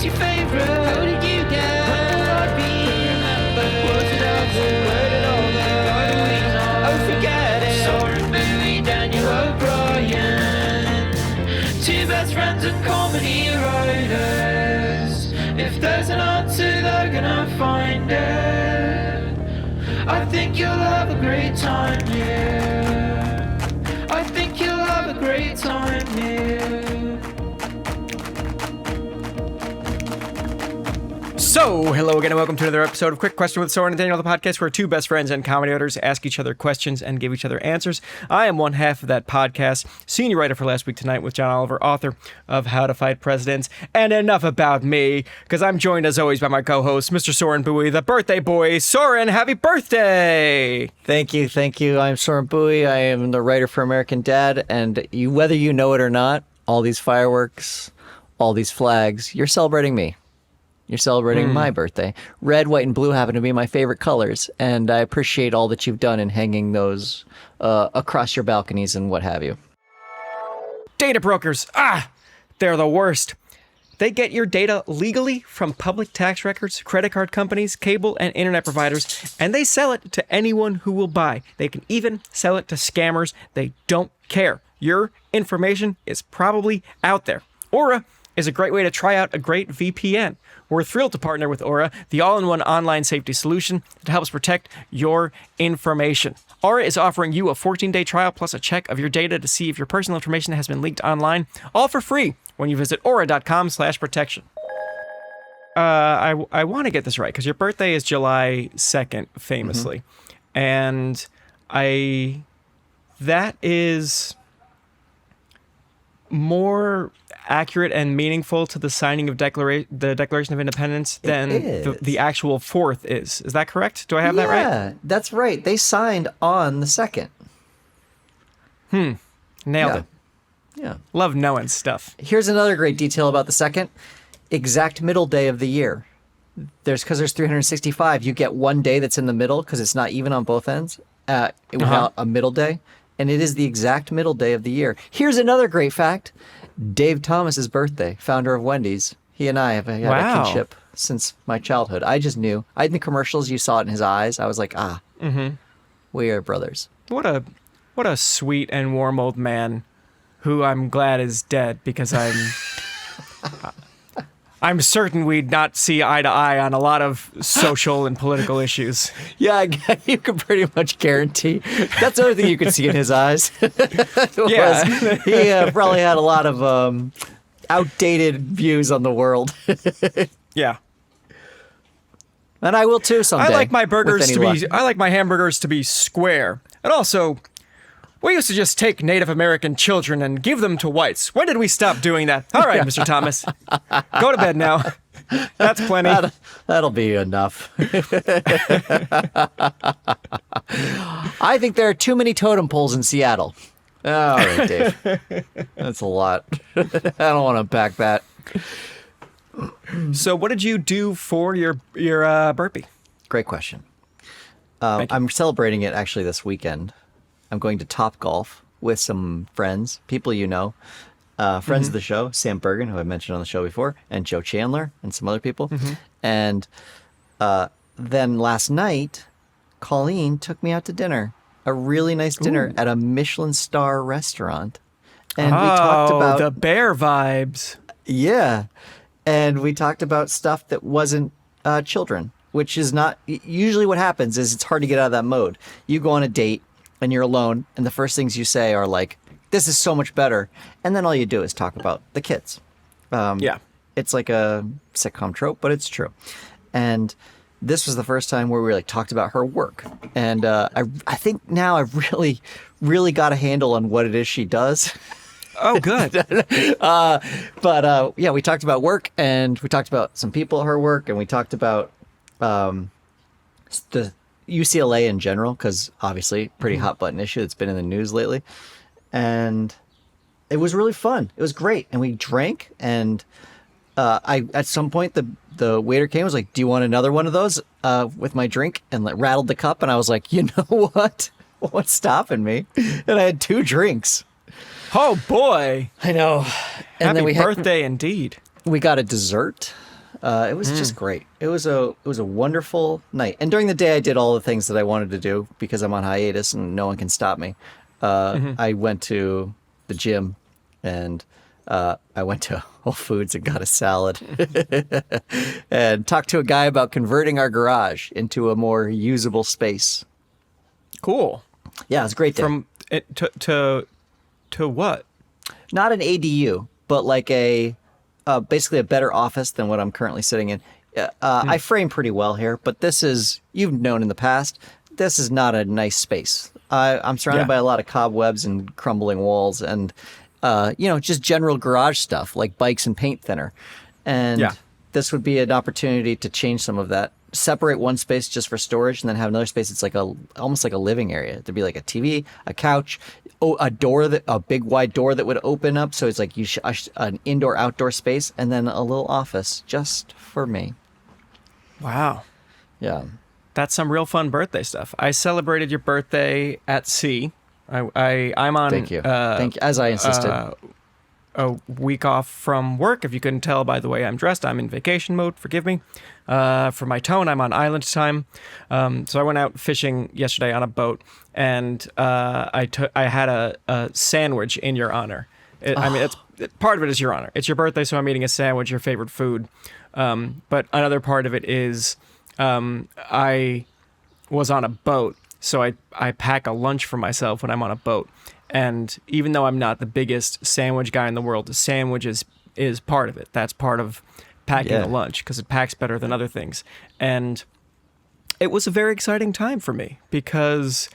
what's your favorite? How did you get? When will I be remembered? Was it ever? Where did all the we know? Oh, forget it. Soren, Bowie, Daniel O'Brien, two best friends and comedy writers. If there's an answer, they're gonna find it. I think you'll have a great time here. I think you'll have a great time here. So, hello again and welcome to another episode of Quick Question with Soren and Daniel, the podcast where two best friends and comedy writers ask each other questions and give each other answers. I am one half of that podcast, senior writer for Last Week Tonight with John Oliver, author of How to Fight Presidents. And enough about me, because I'm joined as always by my co-host, Mr. Soren Bowie, the birthday boy. Soren, happy birthday! Thank you. I'm Soren Bowie. I am the writer for American Dad, and whether you know it or not, all these fireworks, all these flags, you're celebrating me. You're celebrating my birthday. Red, white, and blue happen to be my favorite colors, and I appreciate all that you've done in hanging those across your balconies and what have you. Data brokers, they're the worst. They get your data legally from public tax records, credit card companies, cable and internet providers, and they sell it to anyone who will buy. They can even sell it to scammers. They don't care. Your information is probably out there. Aura is a great way to try out a great VPN. We're thrilled to partner with Aura, the all-in-one online safety solution that helps protect your information. Aura is offering you a 14-day trial plus a check of your data to see if your personal information has been leaked online, all for free when you visit aura.com/protection. I want to get this right because your birthday is July 2nd, famously. And that is more accurate and meaningful to the signing of the Declaration of Independence than the actual 4th is. Is that correct? Do I have that right? Yeah, that's right. They signed on the 2nd. Nailed it. Yeah. Love knowing stuff. Here's another great detail about the 2nd. Exact middle day of the year. Because there's 365, you get one day that's in the middle because it's not even on both ends without a middle day. And it is the exact middle day of the year. Here's another great fact. Dave Thomas's birthday, founder of Wendy's. He and I have had a kinship since my childhood. I just knew. In the commercials, you saw it in his eyes. I was like, we are brothers. What a sweet and warm old man who I'm glad is dead because I'm certain we'd not see eye to eye on a lot of social and political issues. Yeah, you can pretty much guarantee. That's the only thing you could see in his eyes. Yeah. He probably had a lot of outdated views on the world. Yeah. And I will too someday. I like my hamburgers to be square. And also, we used to just take Native American children and give them to whites. When did we stop doing that? All right, Mr. Thomas. Go to bed now. That's plenty. That'll be enough. I think there are too many totem poles in Seattle. All right, Dave. That's a lot. I don't want to unpack that. So what did you do for your burpee? Great question. I'm celebrating it actually this weekend. I'm going to Topgolf with some friends, people you know, friends of the show, Sam Bergen, who I mentioned on the show before, and Joe Chandler, and some other people. And then last night, Colleen took me out to dinner, a really nice dinner at a Michelin star restaurant. And we talked about the bear vibes. Yeah. And we talked about stuff that wasn't children, which is not usually what happens is it's hard to get out of that mode. You go on a date and you're alone, and the first things you say are like, this is so much better. And then all you do is talk about the kids. Yeah. It's like a sitcom trope, but it's true. And this was the first time where we talked about her work. And I think now I've really got a handle on what it is she does. Oh, good. But we talked about work, and we talked about some people at her work, and we talked about the UCLA in general, because obviously pretty hot button issue that's been in the news lately. And it was really fun. It was great. And we drank, and I at some point the waiter came and was like, do you want another one of those with my drink? And rattled the cup, and I was like, you know what? What's stopping me? And I had 2 drinks. Oh boy. I know. And Happy birthday indeed. We got a dessert. It was just great. It was a wonderful night. And during the day, I did all the things that I wanted to do because I'm on hiatus and no one can stop me. I went to the gym and I went to Whole Foods and got a salad and talked to a guy about converting our garage into a more usable space. Cool. Yeah, it was a great day. From it to what? Not an ADU, but like basically a better office than what I'm currently sitting in. I frame pretty well here, but this is, you've known in the past, this is not a nice space. I'm surrounded by a lot of cobwebs and crumbling walls and, just general garage stuff like bikes and paint thinner. And this would be an opportunity to change some of that. Separate one space just for storage and then have another space that's like almost like a living area. There'd be like a TV, a couch, a big wide door that would open up. So it's like an indoor outdoor space and then a little office just for me. Wow. Yeah. That's some real fun birthday stuff. I celebrated your birthday at sea. I'm on. Thank you. Thank you. As I insisted. A week off from work. If you couldn't tell by the way I'm dressed, I'm in vacation mode. Forgive me. For my tone, I'm on island time. So I went out fishing yesterday on a boat, and I had a sandwich in your honor. I mean, part of it is your honor. It's your birthday, so I'm eating a sandwich, your favorite food. But another part of it is I was on a boat, so I pack a lunch for myself when I'm on a boat. And even though I'm not the biggest sandwich guy in the world, the sandwich is part of it. That's part of packing a lunch because it packs better than other things. And it was a very exciting time for me because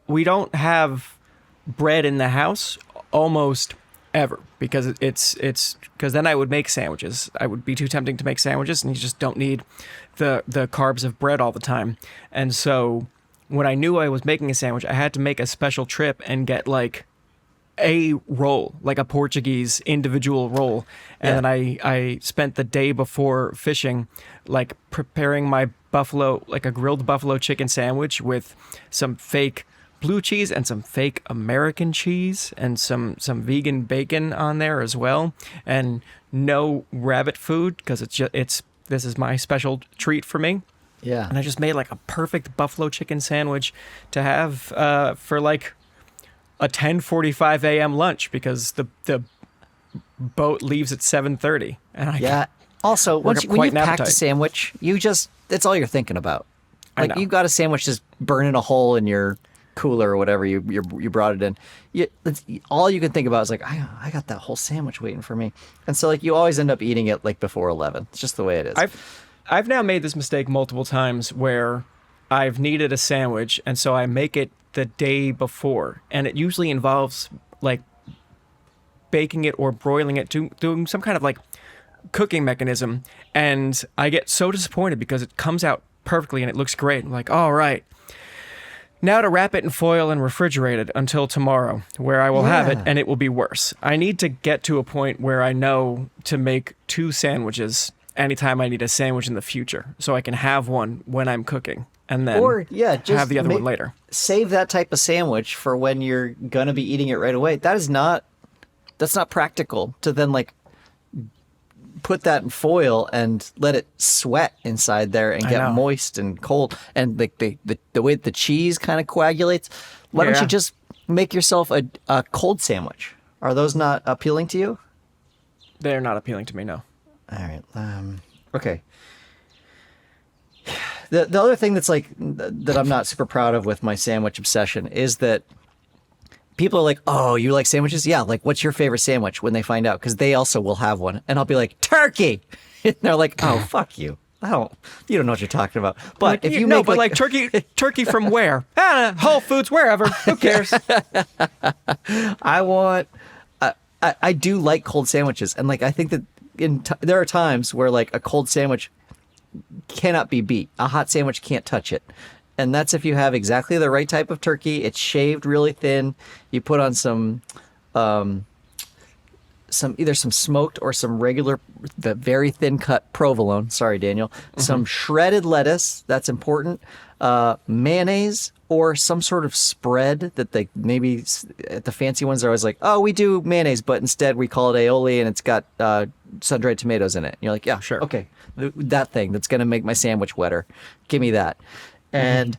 we don't have bread in the house almost ever because it's because then I would make sandwiches. I would be too tempting to make sandwiches, and you just don't need the carbs of bread all the time. And so when I knew I was making a sandwich, I had to make a special trip and get like a roll, like a Portuguese individual roll. And then I spent the day before fishing, like preparing my a grilled buffalo chicken sandwich with some fake blue cheese and some fake American cheese and some vegan bacon on there as well. And no rabbit food because this is my special treat for me. Yeah. And I just made like a perfect buffalo chicken sandwich to have for like a 10:45 a.m. lunch because the boat leaves at 7:30. And Also, when you packed a appetite. sandwich, that's all you're thinking about. I Like know. you got a sandwich just burning a hole in your cooler or whatever you brought it in. All you can think about is like, I got that whole sandwich waiting for me. And so like you always end up eating it like before 11. It's just the way it is. I've now made this mistake multiple times where I've needed a sandwich, and so I make it the day before, and it usually involves like baking it or broiling it, doing some kind of like cooking mechanism, and I get so disappointed because it comes out perfectly and it looks great. I'm like, all right, now to wrap it in foil and refrigerate it until tomorrow, where I will have it and it will be worse. I need to get to a point where I know to make 2 sandwiches anytime I need a sandwich in the future, so I can have one when I'm cooking and then just have the other one later. Save that type of sandwich for when you're gonna be eating it right away. That's not practical to then like put that in foil and let it sweat inside there and get moist and cold, and like the way the cheese kind of coagulates. Why don't you just make yourself a cold sandwich? Are those not appealing to you? They're not appealing to me, no. All right. Okay. The other thing that's like that I'm not super proud of with my sandwich obsession is that people are like, "Oh, you like sandwiches? Yeah. Like, what's your favorite sandwich?" When they find out, because they also will have one, and I'll be like, "Turkey," and they're like, "Oh, fuck you! You don't know what you're talking about." But if you make like turkey from where? Whole Foods, wherever. Who cares? I do like cold sandwiches, and like I think that there are times where like a cold sandwich cannot be beat. A hot sandwich can't touch it. And that's if you have exactly the right type of turkey. It's shaved really thin. You put on some either some smoked or some regular, the very thin cut provolone. Sorry, Daniel. Some shredded lettuce. That's important. Mayonnaise or some sort of spread that they maybe at the fancy ones are always like, oh, we do mayonnaise, but instead we call it aioli and it's got sun-dried tomatoes in it. And you're like, yeah, Sure. okay, that thing that's gonna make my sandwich wetter. Give me that. And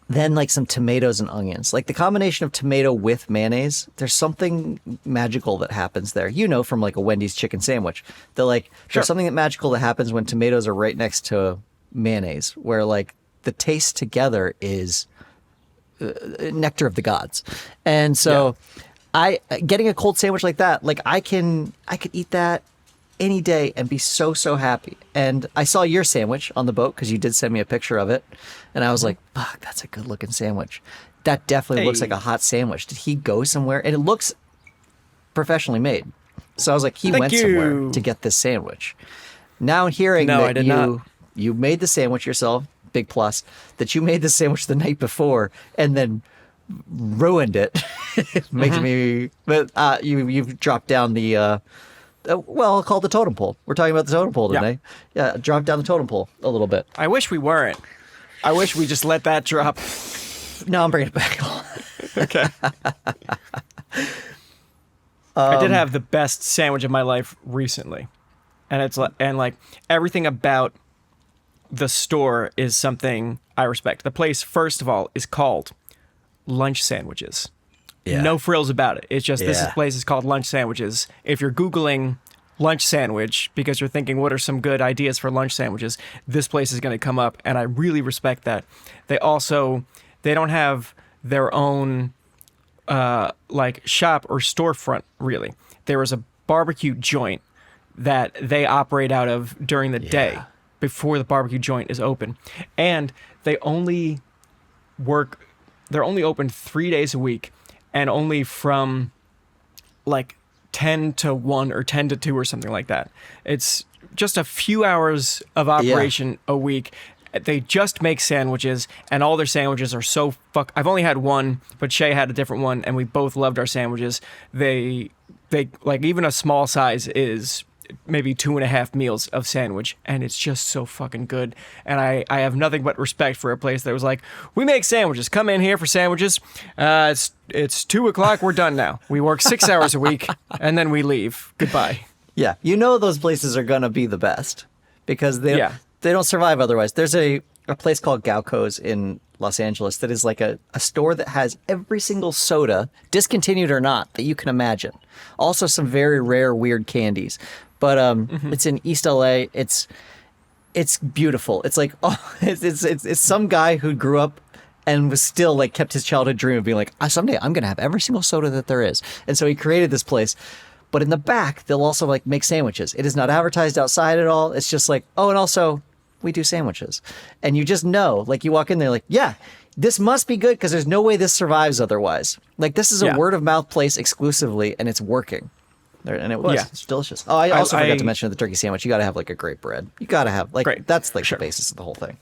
then like some tomatoes and onions. Like the combination of tomato with mayonnaise, there's something magical that happens there. You know, from like a Wendy's chicken sandwich. That like there's something that magical that happens when tomatoes are right next to mayonnaise, where like the taste together is nectar of the gods. And so I getting a cold sandwich like that, like I could eat that any day and be so happy. And I saw your sandwich on the boat because you did send me a picture of it, and I was like, fuck, that's a good looking sandwich. That definitely looks like a hot sandwich. Did he go somewhere? And it looks professionally made. So I was like, he went somewhere to get this sandwich. Now hearing that you made the sandwich yourself, big plus, that you made the sandwich the night before and then ruined it, makes me. But you've dropped down the. Well, I'll call it the totem pole. We're talking about the totem pole today. Yeah, drop down the totem pole a little bit. I wish we weren't. I wish we just let that drop. No, I'm bringing it back. Okay. I did have the best sandwich of my life recently, and it's like everything about the store is something I respect. The place, first of all, is called Lunch Sandwiches. Yeah. No frills about it. It's just this place is called Lunch Sandwiches. If you're Googling lunch sandwich because you're thinking, what are some good ideas for lunch sandwiches, this place is going to come up, and I really respect that. They don't have their own like shop or storefront, really. There is a barbecue joint that they operate out of during the day before the barbecue joint is open. And they're only open 3 days a week, and only from like 10 to 1 or 10 to 2 or something like that. It's just a few hours of operation a week. They just make sandwiches, and all their sandwiches are so I've only had one, but Shay had a different one, and we both loved our sandwiches. They like, even a small size is maybe 2.5 meals of sandwich, and it's just so fucking good. And I have nothing but respect for a place that was like, we make sandwiches, come in here for sandwiches. It's 2:00, we're done now. We work 6 hours a week and then we leave. Goodbye. Yeah, you know those places are gonna be the best because they don't survive otherwise. There's a place called Gauco's in Los Angeles that is like a store that has every single soda, discontinued or not, that you can imagine. Also some very rare weird candies. But it's in East LA. It's beautiful. It's like it's some guy who grew up and was still like kept his childhood dream of being like, someday I'm gonna have every single soda that there is. And so he created this place. But in the back, they'll also like make sandwiches. It is not advertised outside at all. It's just like, oh, and also we do sandwiches. And you just know, like you walk in there like, yeah, this must be good because there's no way this survives otherwise. Like this is a word of mouth place exclusively, and it's working. And it was. It's delicious. Oh, I also forgot to mention the turkey sandwich. You got to have like a great bread. You got to have that's like the basis of the whole thing.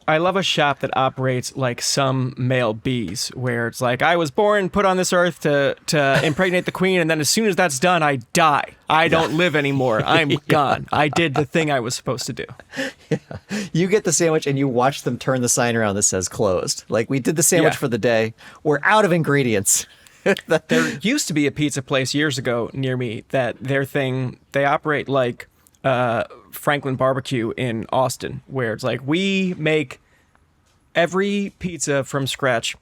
I love a shop that operates like some male bees, where it's like, I was born, put on this earth to impregnate the queen, and then as soon as that's done, I die. I don't live anymore. I'm gone. I did the thing I was supposed to do. Yeah. You get the sandwich and you watch them turn the sign around that says closed. Like, we did the sandwich for the day. We're out of ingredients. There used to be a pizza place years ago near me that they operate like Franklin Barbecue in Austin, where it's like, we make every pizza from scratch.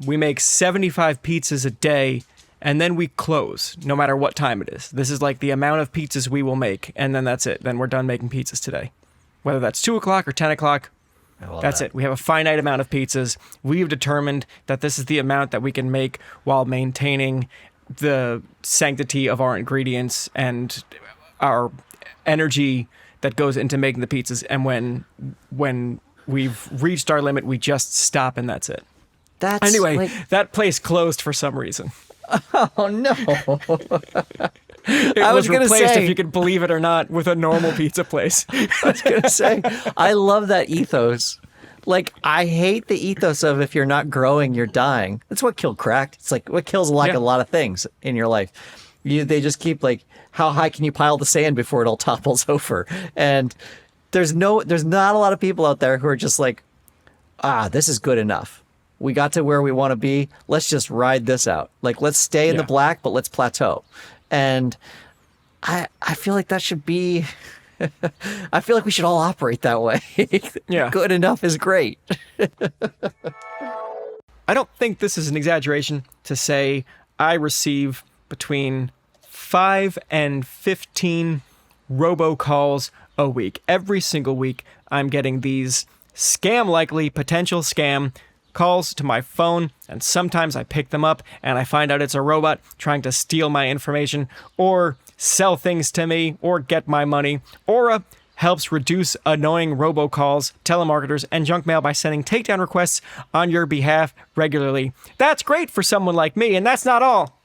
We make 75 pizzas a day, and then we close no matter what time it is. This is like the amount of pizzas we will make, and then that's it. Then we're done making pizzas today. Whether that's 2:00 or 10:00, that's it. We have a finite amount of pizzas. We've determined that this is the amount that we can make while maintaining the sanctity of our ingredients and our energy that goes into making the pizzas. And when we've reached our limit, we just stop, and that's it. Anyway, that place closed for some reason. Oh no. It was replaced, if you could believe it or not, with a normal pizza place. I was going to say, I love that ethos. Like, I hate the ethos of if you're not growing, you're dying. That's what killed crack. It's like what kills a lot of things in your life. They just keep like, how high can you pile the sand before it all topples over? And there's not a lot of people out there who are just like, this is good enough. We got to where we want to be. Let's just ride this out. Like, let's stay in the black, but let's plateau. And I feel like that should be, I feel like we should all operate that way. Yeah. Good enough is great. I don't think this is an exaggeration to say I receive between 5 and 15 robocalls a week. Every single week, I'm getting these scam-likely potential scam calls to my phone, and sometimes I pick them up and I find out it's a robot trying to steal my information or sell things to me or get my money. Aura helps reduce annoying robocalls, telemarketers, and junk mail by sending takedown requests on your behalf regularly. That's great for someone like me, and that's not all.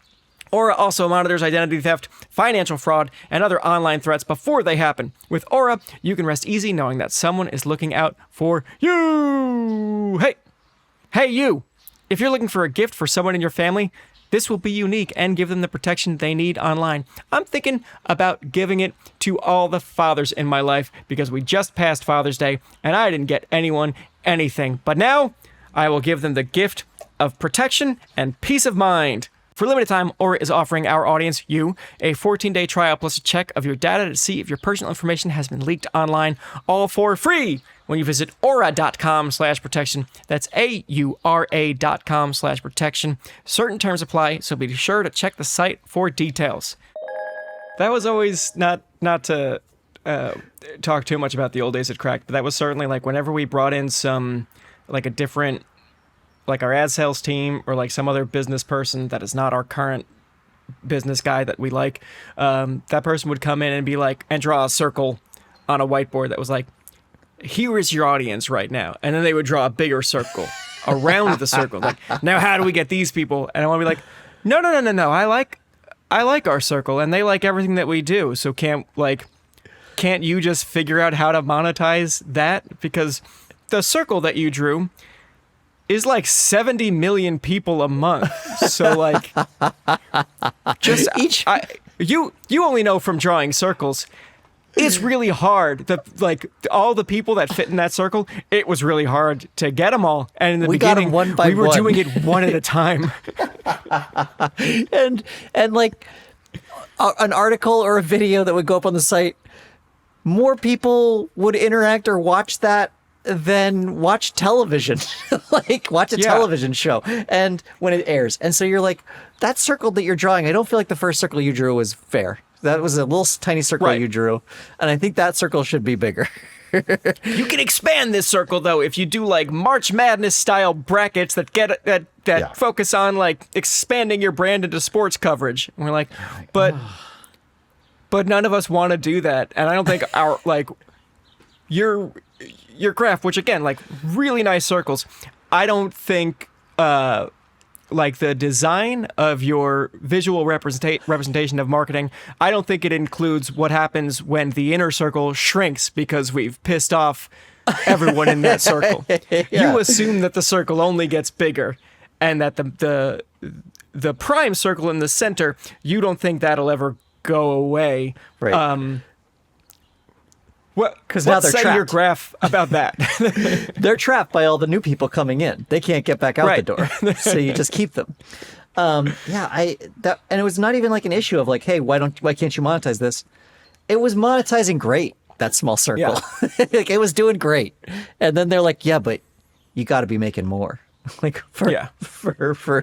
Aura also monitors identity theft, financial fraud, and other online threats before they happen. With Aura, you can rest easy knowing that someone is looking out for you. Hey, you! If you're looking for a gift for someone in your family, this will be unique and give them the protection they need online. I'm thinking about giving it to all the fathers in my life because we just passed Father's Day and I didn't get anyone anything. But now, I will give them the gift of protection and peace of mind. For limited time, Aura is offering our audience, you, a 14-day trial plus a check of your data to see if your personal information has been leaked online, all for free when you visit aura.com/protection. That's AURA.com/protection. Certain terms apply, so be sure to check the site for details. That was always not to talk too much about the old days at Cracked, but that was certainly like whenever we brought in some, like a different, like our ad sales team or like some other business person that is not our current business guy that we like, that person would come in and be like, and draw a circle on a whiteboard that was like, here is your audience right now. And then they would draw a bigger circle around the circle. Like, now how do we get these people? And I want to be like, no. I like our circle and they like everything that we do. So can't you just figure out how to monetize that? Because the circle that you drew is like 70 million people a month. So like, just you only know from drawing circles. It's really hard. All the people that fit in that circle, it was really hard to get them all. And in the beginning, we were doing it one at a time. and like an article or a video that would go up on the site, more people would interact or watch that than watch television, like watch a television show and when it airs. And so you're like, that circle that you're drawing, I don't feel like the first circle you drew was fair. That was a little tiny circle you drew. And I think that circle should be bigger. You can expand this circle though if you do like March Madness style brackets that focus on like expanding your brand into sports coverage. And we're like, but none of us want to do that. And I don't think our like your graph, which again, like really nice circles, I don't think like the design of your visual representation of marketing, I don't think it includes what happens when the inner circle shrinks because we've pissed off everyone in that circle. You assume that the circle only gets bigger and that the prime circle in the center, you don't think that'll ever go away. Right. Because now they're trapped. Your graph about that. They're trapped by all the new people coming in. They can't get back out the door, so you just keep them. And it was not even like an issue of like, hey, why can't you monetize this? It was monetizing great. That small circle, like it was doing great. And then they're like, yeah, but you got to be making more. Like for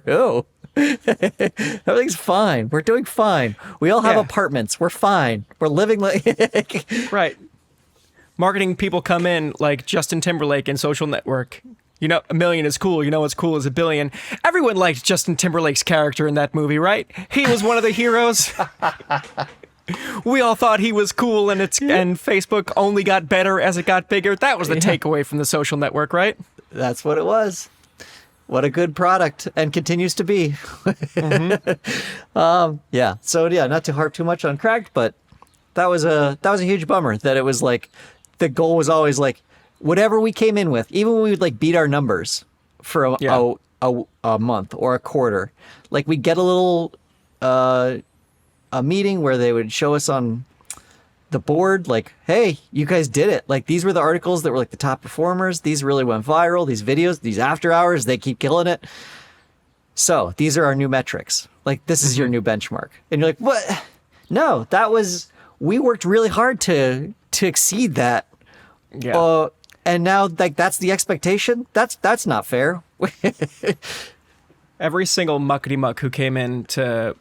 who? Everything's fine. We're doing fine. We all have apartments. We're fine. We're living like right. Marketing people come in like Justin Timberlake in Social Network. You know, $1 million is cool. You know what's cool is $1 billion. Everyone liked Justin Timberlake's character in that movie, right? He was one of the heroes. We all thought he was cool, and Facebook only got better as it got bigger. That was the takeaway from the Social Network, right? That's what it was. What a good product, and continues to be. So not to harp too much on Cracked, but that was a huge bummer that it was like the goal was always like whatever we came in with, even when we would like beat our numbers for a month or a quarter, like we get a little a meeting where they would show us on the board, like, hey, you guys did it. Like, these were the articles that were like the top performers. These really went viral. These videos, these after hours, they keep killing it. So these are our new metrics. Like, this is your new benchmark. And you're like, what? No, we worked really hard to exceed that. Yeah. And now, like, that's the expectation. That's not fair. Every single muckety muck who came in to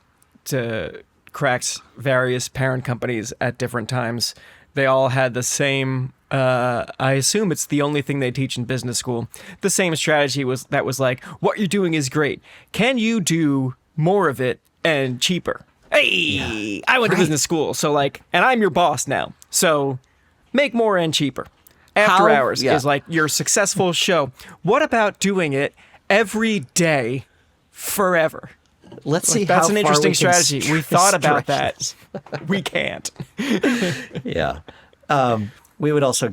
Crack's various parent companies at different times, they all had the same. I assume it's the only thing they teach in business school. The same strategy was like, what you're doing is great. Can you do more of it and cheaper? Hey, I went to business school, so like, and I'm your boss now. So make more and cheaper. After hours is like your successful show. What about doing it every day forever? Let's see. That's how an far interesting we can strategy. We thought about stretch that. We can't. Yeah. We would also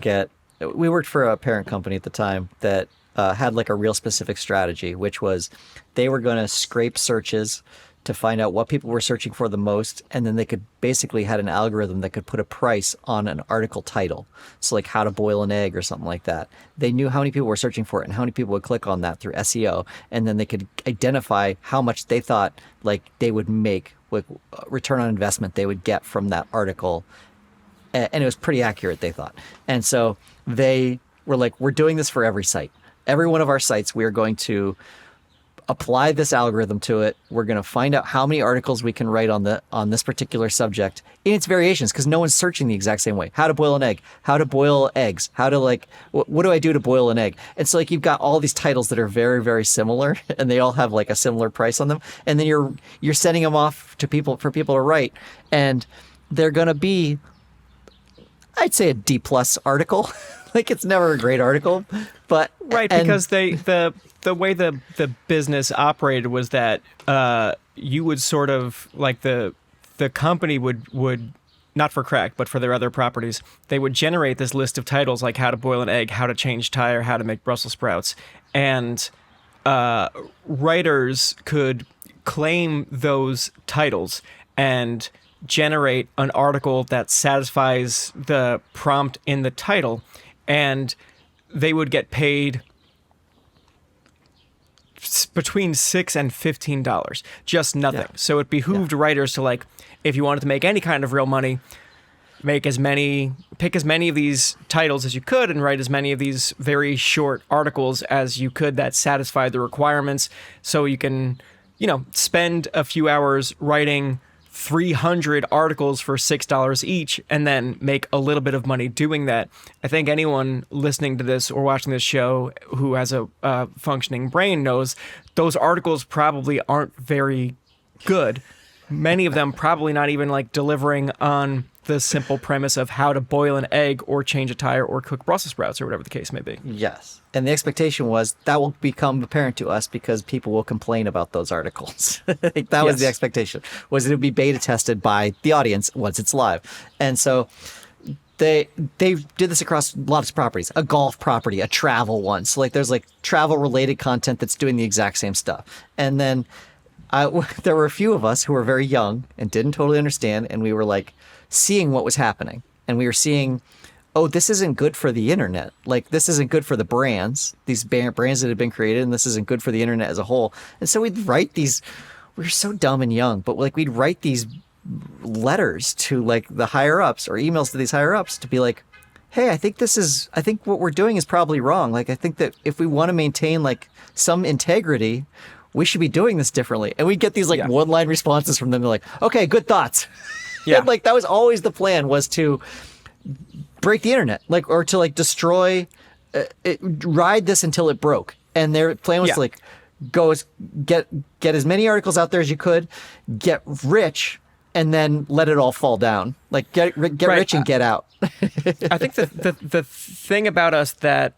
we worked for a parent company at the time that had like a real specific strategy, which was they were going to scrape searches to find out what people were searching for the most. And then they could basically had an algorithm that could put a price on an article title. So like how to boil an egg or something like that. They knew how many people were searching for it and how many people would click on that through SEO. And then they could identify how much they thought like they would make, like return on investment they would get from that article. And it was pretty accurate, they thought. And so they were like, we're doing this for every site. Every one of our sites, we are going to apply this algorithm to it. We're going to find out how many articles we can write on this particular subject in its variations, because no one's searching the exact same way. How to boil an egg, how to boil eggs, how to like, what do I do to boil an egg? And so like you've got all these titles that are very, very similar and they all have like a similar price on them. And then you're sending them off to people for people to write. And they're going to be, I'd say, a D+ article. Like it's never a great article, but right, because the way the business operated was that you would sort of like the company would not for Crack but for their other properties, they would generate this list of titles like how to boil an egg, how to change tire, how to make Brussels sprouts, and writers could claim those titles and generate an article that satisfies the prompt in the title, and they would get paid between $6 and $15, just nothing. Yeah. So it behooved writers to, like, if you wanted to make any kind of real money, pick as many of these titles as you could and write as many of these very short articles as you could that satisfy the requirements, so you can, spend a few hours writing 300 articles for $6 each and then make a little bit of money doing that. I think anyone listening to this or watching this show who has a functioning brain knows those articles probably aren't very good. Many of them probably not even like delivering on the simple premise of how to boil an egg or change a tire or cook Brussels sprouts or whatever the case may be. Yes. And the expectation was that will become apparent to us because people will complain about those articles. That was the expectation, was that it would be beta tested by the audience once it's live. And so they did this across lots of properties, a golf property, a travel one. So like there's like travel related content that's doing the exact same stuff. And then there were a few of us who were very young and didn't totally understand. And we were like seeing what was happening. And we were seeing, oh, this isn't good for the internet. Like, this isn't good for the brands, these brands that have been created, and this isn't good for the internet as a whole. And so we'd write these, we were so dumb and young, but like we'd write these letters to like the higher ups or emails to these higher ups to be like, hey, I think what we're doing is probably wrong. Like, I think that if we want to maintain like some integrity, we should be doing this differently. And we'd get these like one-line responses from them. They're like, okay, good thoughts. Yeah. And like that was always the plan, was to break the internet, like, or to like destroy ride this until it broke. And their plan was to like get as many articles out there as you could, get rich, and then let it all fall down. Like get rich and get out. I think the thing about us that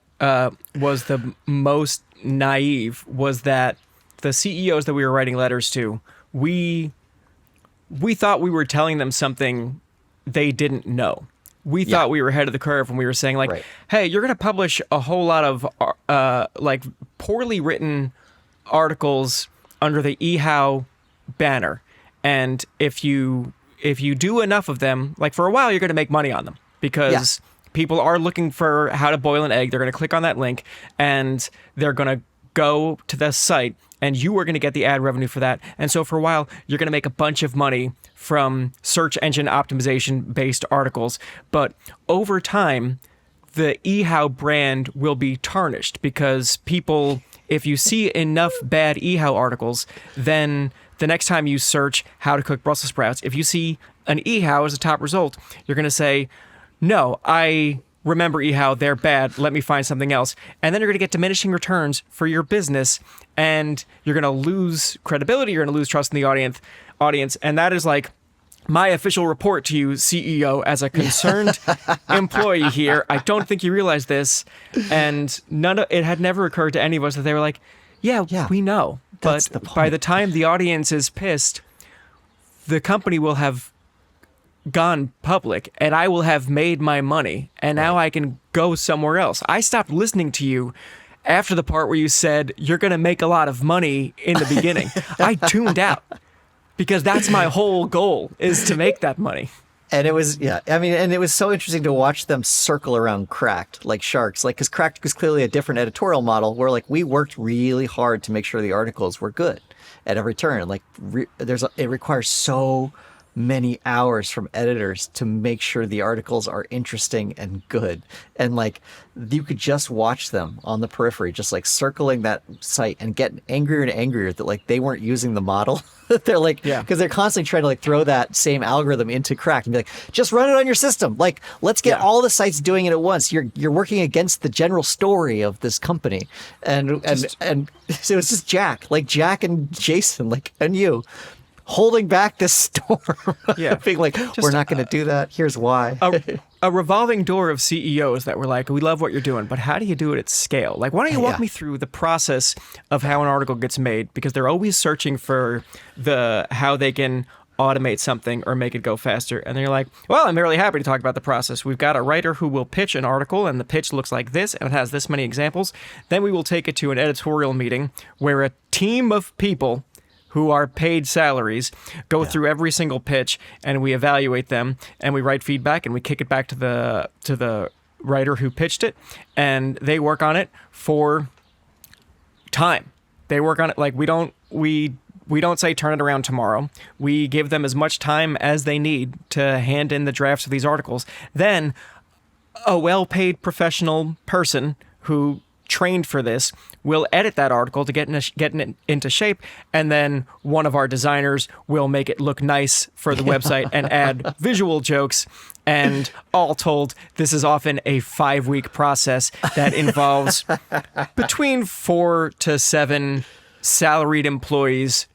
was the most naive was that the CEOs that we were writing letters to, we thought we were telling them something they didn't know. We thought we were ahead of the curve when we were saying like, hey, you're going to publish a whole lot of like poorly written articles under the eHow banner. And if you you do enough of them, like for a while, you're going to make money on them because people are looking for how to boil an egg. They're going to click on that link and they're going to go to the site, and you are going to get the ad revenue for that. And so for a while, you're going to make a bunch of money from search engine optimization based articles. But over time, the eHow brand will be tarnished because people, if you see enough bad eHow articles, then the next time you search how to cook Brussels sprouts, if you see an eHow as a top result, you're going to say, no, I remember eHow, they're bad, let me find something else. And then you're going to get diminishing returns for your business, and you're going to lose credibility, you're going to lose trust in the audience. And that is like my official report to you, CEO, as a concerned employee here. I don't think you realize this. And it had never occurred to any of us that they were like, yeah. We know. But by the time the audience is pissed, the company will have gone public and I will have made my money, and now I can go somewhere else. I stopped listening to you after the part where you said you're going to make a lot of money in the beginning. I tuned out because that's my whole goal, is to make that money. And it was, and it was so interesting to watch them circle around Cracked like sharks, like, because Cracked was clearly a different editorial model where, like, we worked really hard to make sure the articles were good at every turn. Like, it requires so many hours from editors to make sure the articles are interesting and good. And, like, you could just watch them on the periphery, just like circling that site and getting angrier and angrier that, like, they weren't using the model. They're like, because they're constantly trying to, like, throw that same algorithm into Cracked and be like, just run it on your system. Like, let's get all the sites doing it at once. You're working against the general story of this company. And so it was just Jack and Jason, like, and you, holding back this storm. Being like, we're not going to do that. Here's why. A revolving door of CEOs that were like, we love what you're doing, but how do you do it at scale? Like, why don't you walk me through the process of how an article gets made? Because they're always searching for how they can automate something or make it go faster. And then you're like, well, I'm really happy to talk about the process. We've got a writer who will pitch an article, and the pitch looks like this, and it has this many examples. Then we will take it to an editorial meeting where a team of people who are paid salaries go through every single pitch, and we evaluate them, and we write feedback, and we kick it back to the writer who pitched it, and they work on it for time. They work on it like we don't say turn it around tomorrow. We give them as much time as they need to hand in the drafts of these articles. Then a well-paid professional person who trained for this will edit that article to get it into shape, and then one of our designers will make it look nice for the website and add visual jokes. And all told, this is often a 5-week process that involves between 4 to 7 salaried employees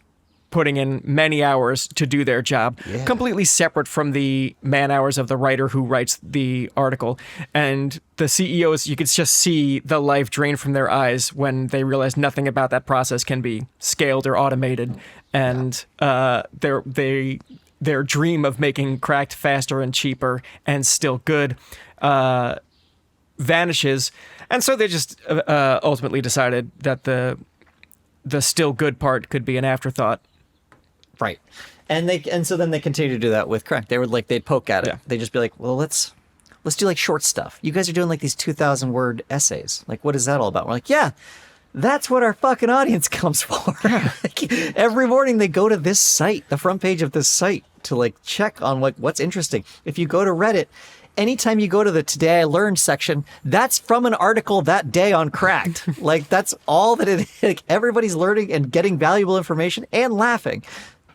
putting in many hours to do their job, completely separate from the man hours of the writer who writes the article. And the CEOs, you could just see the life drain from their eyes when they realize nothing about that process can be scaled or automated. And their dream of making Cracked faster and cheaper and still good vanishes. And so they just ultimately decided that the still good part could be an afterthought. Right. And so then they continue to do that with Cracked. They were like, they'd poke at it. Yeah. They'd just be like, well, let's do like short stuff. You guys are doing like these 2,000-word essays. Like, what is that all about? We're like, yeah, that's what our fucking audience comes for. Like, every morning they go to this site, the front page of this site, to like check on like what's interesting. If you go to Reddit, anytime you go to the Today I Learned section, that's from an article that day on Cracked. Like, that's all that it is. Like, everybody's learning and getting valuable information and laughing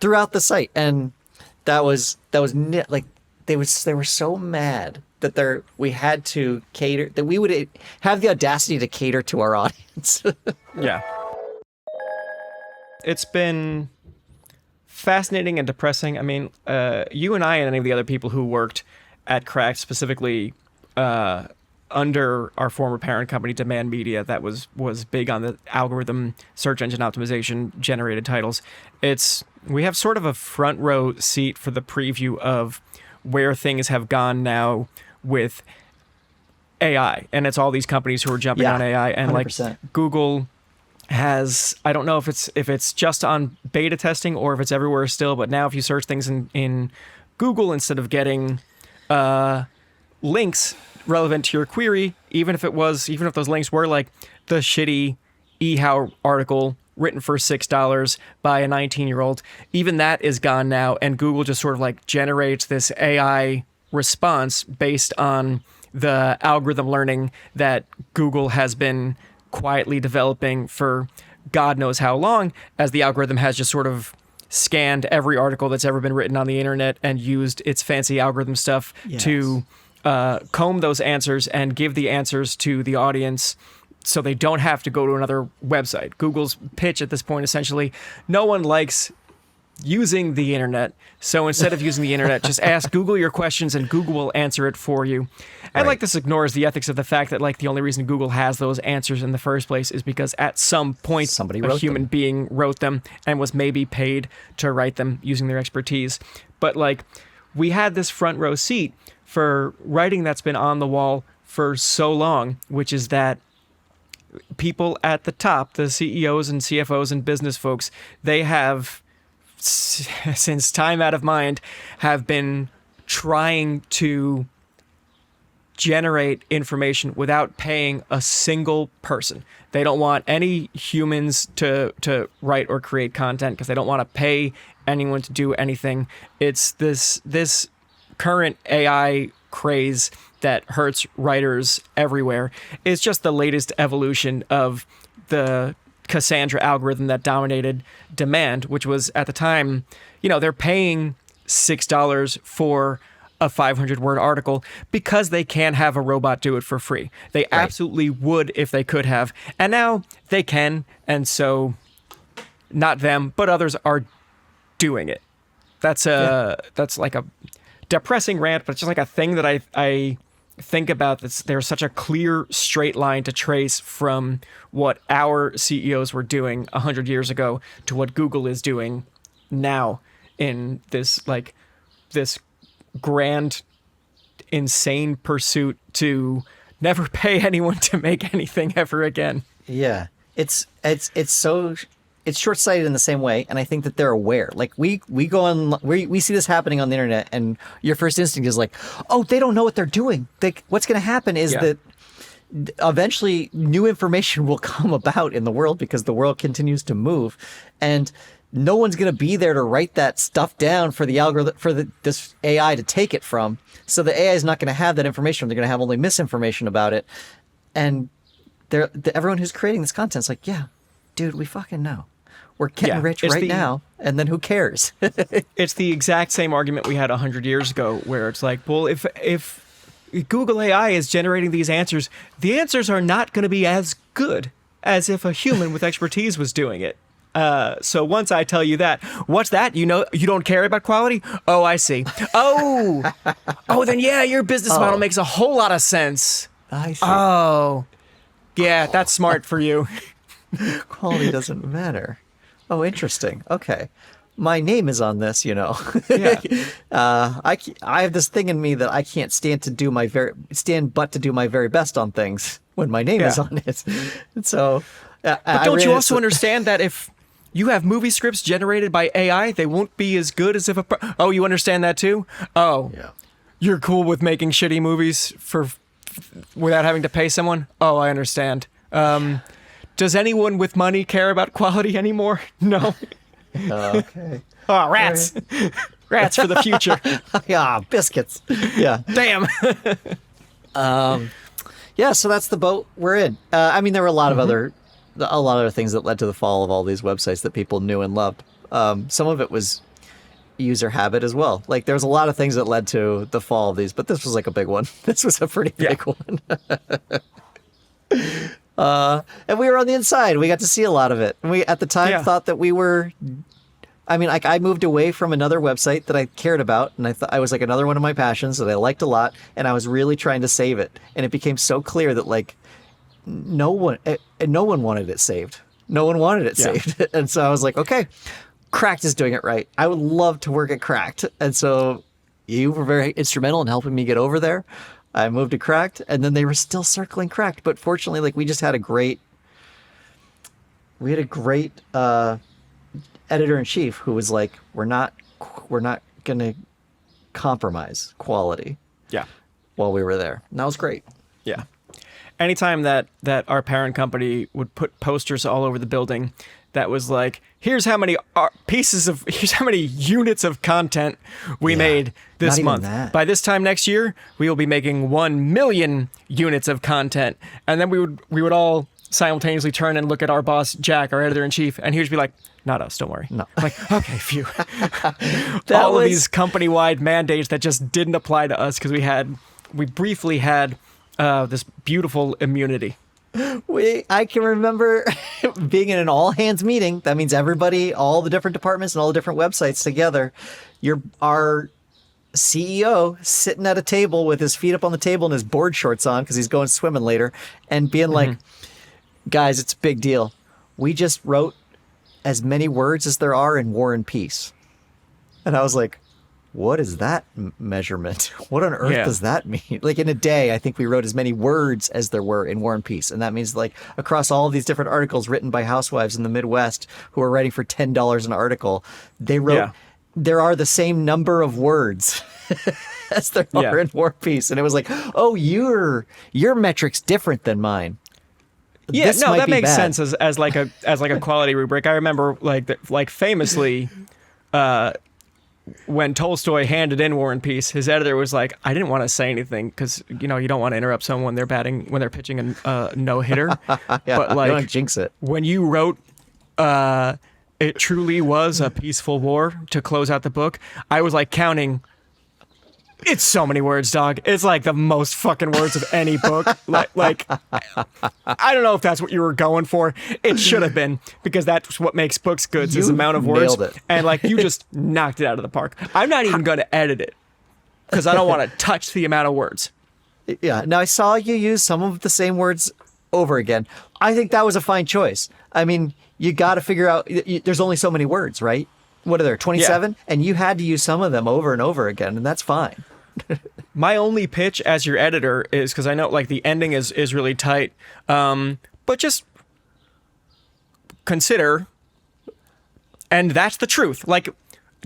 throughout the site. And that was like, they were so mad that we had to cater, that we would have the audacity to cater to our audience. Yeah. It's been fascinating and depressing. I mean, you and I and any of the other people who worked at Cracked, specifically under our former parent company, Demand Media, that was big on the algorithm search engine optimization generated titles. We have sort of a front row seat for the preview of where things have gone now with AI, and it's all these companies who are jumping on AI, and 100%. Like Google has, I don't know if it's just on beta testing or if it's everywhere still, but now if you search things in Google, instead of getting links relevant to your query, even if those links were like the shitty eHow article written for $6 by a 19-year-old, even that is gone now, and Google just sort of like generates this AI response based on the algorithm learning that Google has been quietly developing for God knows how long, as the algorithm has just sort of scanned every article that's ever been written on the internet and used its fancy algorithm stuff to comb those answers and give the answers to the audience so they don't have to go to another website. Google's pitch at this point, essentially, no one likes using the internet, so instead of using the internet, just ask Google your questions and Google will answer it for you. And like, this ignores the ethics of the fact that like the only reason Google has those answers in the first place is because at some point a human being wrote them and was maybe paid to write them using their expertise. But like, we had this front row seat for writing that's been on the wall for so long, which is that people at the top, the CEOs and CFOs and business folks, they have, since time out of mind, have been trying to generate information without paying a single person. They don't want any humans to write or create content because they don't want to pay anyone to do anything. It's this current AI craze that hurts writers everywhere. It's just the latest evolution of the Cassandra algorithm that dominated demand, which was at the time, they're paying $6 for a 500-word article because they can't have a robot do it for free. They absolutely would if they could have. And now they can, and so not them, but others are doing it. That's like a depressing rant, but it's just like a thing that I think about. There's such a clear straight line to trace from what our CEOs were doing 100 years ago to what Google is doing now in this grand, insane pursuit to never pay anyone to make anything ever again. Yeah, it's short-sighted in the same way, and I think that they're aware. Like we go on, we see this happening on the internet, and your first instinct is like, oh, they don't know what they're doing. What's going to happen is that eventually new information will come about in the world because the world continues to move, and no one's going to be there to write that stuff down for the algorithm, for this AI to take it from. So the AI is not going to have that information. They're going to have only misinformation about it, and everyone who's creating this content is like, yeah, dude, we fucking know. We're getting rich right now, and then who cares? It's the exact same argument we had 100 years ago, where it's like, well, if Google AI is generating these answers, the answers are not going to be as good as if a human with expertise was doing it. So once I tell you that, what's that? You don't care about quality? Oh, I see. Oh, then yeah, your business model makes a whole lot of sense. I see. Oh, yeah, that's smart for you. Quality doesn't matter. Oh, interesting. Okay. My name is on this, Yeah. I have this thing in me that I can't stand to do my very best on things when my name is on it. And so, but don't you also understand that if you have movie scripts generated by AI, they won't be as good as if oh, you understand that too? Oh, yeah. You're cool with making shitty movies without having to pay someone? Oh, I understand. Does anyone with money care about quality anymore? No. Okay. Oh, rats. Rats for the future. Yeah, biscuits. Yeah. Damn. Yeah, so that's the boat we're in. I mean, there were a lot of other things that led to the fall of all these websites that people knew and loved. Some of it was user habit as well. Like, there was a lot of things that led to the fall of these, but this was like a big one. This was a pretty big one. And we were on the inside. We got to see a lot of it. And we, at the time, thought that we were... I mean, like, I moved away from another website that I cared about, and I thought I was like another one of my passions that I liked a lot, and I was really trying to save it. And it became so clear that, like, no one wanted it saved. No one wanted it saved. And so I was like, okay, Cracked is doing it right. I would love to work at Cracked. And so you were very instrumental in helping me get over there. I moved to Cracked, and then they were still circling Cracked. But fortunately, like, we had a great editor-in-chief who was like, we're not gonna compromise quality Yeah. while we were there. And that was great. Yeah. Anytime that our parent company would put posters all over the building that was like, here's how many units of content we made this not even month. that. By this time next year, we will be making 1 million units of content. And then we would all simultaneously turn and look at our boss, Jack, our editor-in-chief, and he would be like, not us, don't worry. No. I'm like, okay, phew. All of these company-wide mandates that just didn't apply to us because we briefly had this beautiful immunity. I can remember being in an all-hands meeting. That means everybody, all the different departments and all the different websites together. Our CEO sitting at a table with his feet up on the table and his board shorts on because he's going swimming later, and being like, guys, it's a big deal. We just wrote as many words as there are in War and Peace. And I was like, what is that measurement? What on earth does that mean? Like in a day, I think we wrote as many words as there were in War and Peace. And that means like across all of these different articles written by housewives in the Midwest who are writing for $10 an article, they wrote, there are the same number of words as there are in War and Peace. And it was like, oh, your metric's different than mine. Yeah, This no, might that be makes bad. sense as like a quality rubric. I remember like famously, when Tolstoy handed in War and Peace, his editor was like, I didn't want to say anything because you don't want to interrupt someone when they're pitching a no hitter. But you don't like jinx it. when you wrote, it truly was a peaceful war to close out the book. I was like counting. It's so many words, dog. It's like the most fucking words of any book. Like, I don't know if that's what you were going for. It should have been, because that's what makes books good, is the amount of words. nailed it. And like, you just knocked it out of the park. I'm not even going to edit it because I don't want to touch the amount of words. Yeah. Now I saw you use some of the same words over again. I think that was a fine choice. I mean, you got to figure out, there's only so many words, right? What are there, 27? Yeah. And you had to use some of them over and over again, and that's fine. My only pitch as your editor is, because I know like the ending is really tight, but just consider, and that's the truth. Like,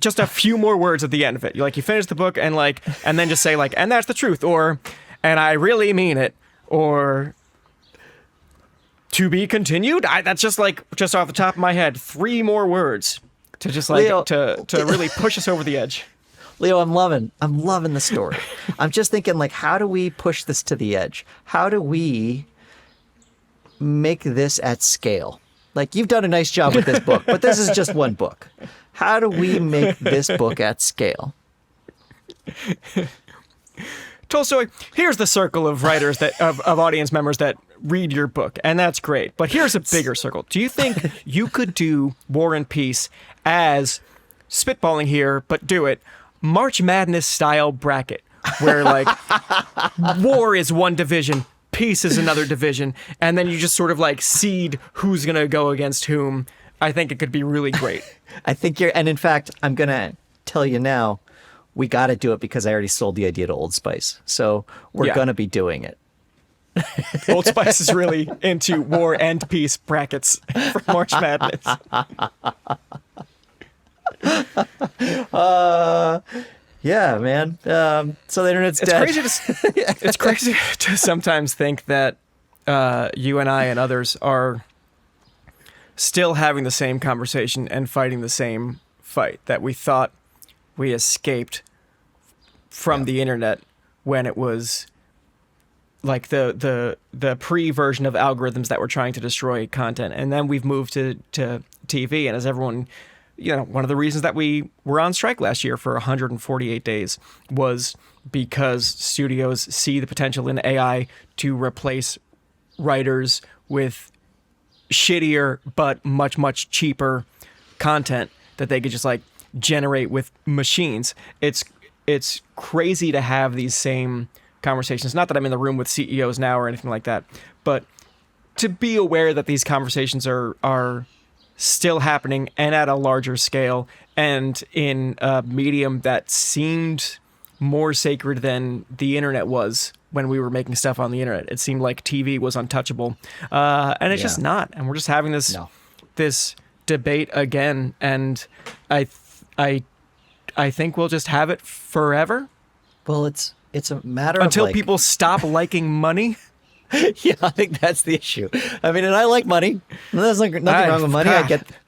just a few more words at the end of it. You finish the book and then just say like, and that's the truth, or, and I really mean it, or to be continued. That's just off the top of my head, 3 more words to just like Leo. to really push us over the edge. Leo, I'm loving the story. I'm just thinking, like, how do we push this to the edge? How do we make this at scale? Like, you've done a nice job with this book, but this is just one book. How do we make this book at scale? Tolstoy, here's the circle of writers of audience members that read your book, and that's great. But here's a bigger circle. Do you think you could do War and Peace as, spitballing here, but do it, March Madness style bracket, where like war is one division, peace is another division, and then you just sort of like seed who's gonna go against whom? I think it could be really great. I think and in fact, I'm going to tell you now, we got to do it because I already sold the idea to Old Spice. So we're going to be doing it. Old Spice is really into war and peace brackets for March Madness. Yeah, man. So the internet's It's dead. It's crazy to sometimes think that you and I and others are still having the same conversation and fighting the same fight that we thought we escaped from the internet when it was like the pre-version of algorithms that were trying to destroy content. And then we've moved to TV. And as everyone, one of the reasons that we were on strike last year for 148 days was because studios see the potential in AI to replace writers with shittier but much, much cheaper content that they could just like generate with machines. It's crazy to have these same conversations. Not that I'm in the room with CEOs now or anything like that, but to be aware that these conversations are still happening and at a larger scale and in a medium that seemed more sacred than the internet was when we were making stuff on the internet. It seemed like TV was untouchable, and it's just not. And we're just having this debate again. And I I think we'll just have it forever Well, it's a matter until of like, people stop liking money. Yeah, I think that's the issue. I mean, and I like money. There's like nothing wrong with money.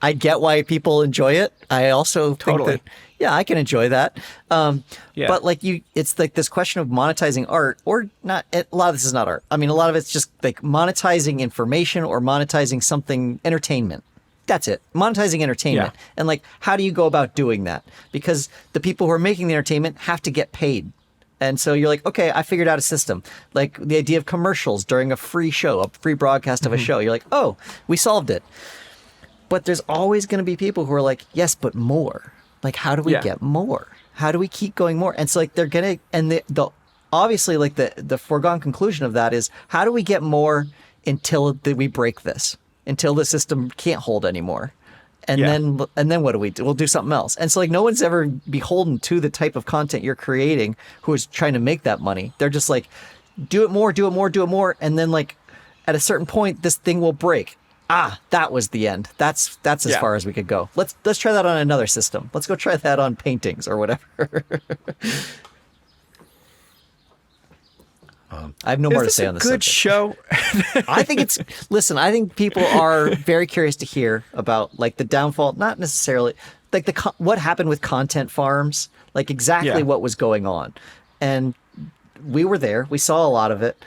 I get why people enjoy it. I also Totally. think that I can enjoy that. Yeah. But like it's like this question of monetizing art or not. A lot of this is not art. I mean, a lot of it's just like monetizing information or monetizing something, entertainment. That's it. Monetizing entertainment. Yeah. And like, how do you go about doing that? Because the people who are making the entertainment have to get paid. And so you're like, okay, I figured out a system. Like the idea of commercials during a free show, a free broadcast of a show. You're like, oh, we solved it. But there's always going to be people who are like, yes, but more. Like, how do we get more? How do we keep going more? And so like they're going to, and the obviously like the foregone conclusion of that is, how do we get more until we break this, until the system can't hold anymore? And then what do we do? We'll do something else. And so like no one's ever beholden to the type of content you're creating who is trying to make that money. They're just like, do it more, do it more, do it more. And then like at a certain point, this thing will break. That was the end. That's as far as we could go. Let's try that on another system. Let's go try that on paintings or whatever. I have no more to say on this Good subject. show. I think I think people are very curious to hear about like the downfall, not necessarily like what happened with content farms, like exactly what was going on. And we were there, we saw a lot of it.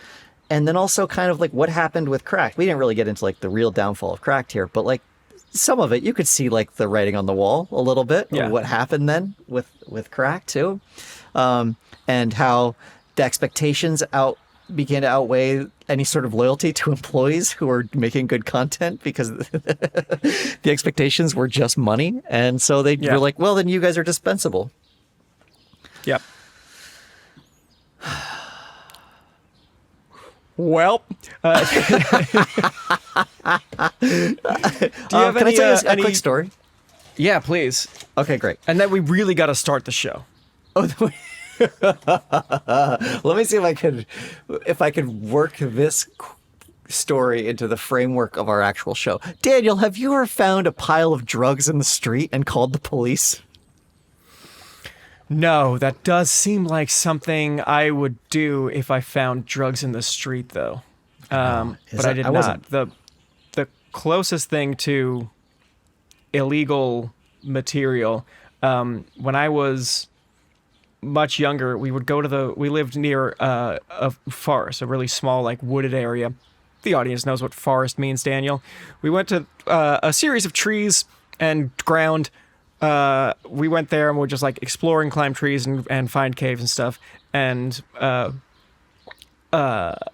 And then also kind of like what happened with Cracked. We didn't really get into like the real downfall of Cracked here, but like some of it, you could see like the writing on the wall a little bit of what happened then with Cracked too. And how the expectations began to outweigh any sort of loyalty to employees who were making good content because the expectations were just money. And so they were like, well, then you guys are dispensable. Yep. Well, do you have can any, I tell you a any... quick story? Yeah, please. Okay, great. And then we really got to start the show. Oh, let me see if I could work this story into the framework of our actual show. Daniel, have you ever found a pile of drugs in the street and called the police? No, that does seem like something I would do if I found drugs in the street, though. But I did not. The closest thing to illegal material, when I was much younger, we would go we lived near a forest, a really small, like, wooded area. The audience knows what forest means, Daniel. We went to a series of trees and ground. We went there and we were just, like, explore and climb trees and find caves and stuff. And an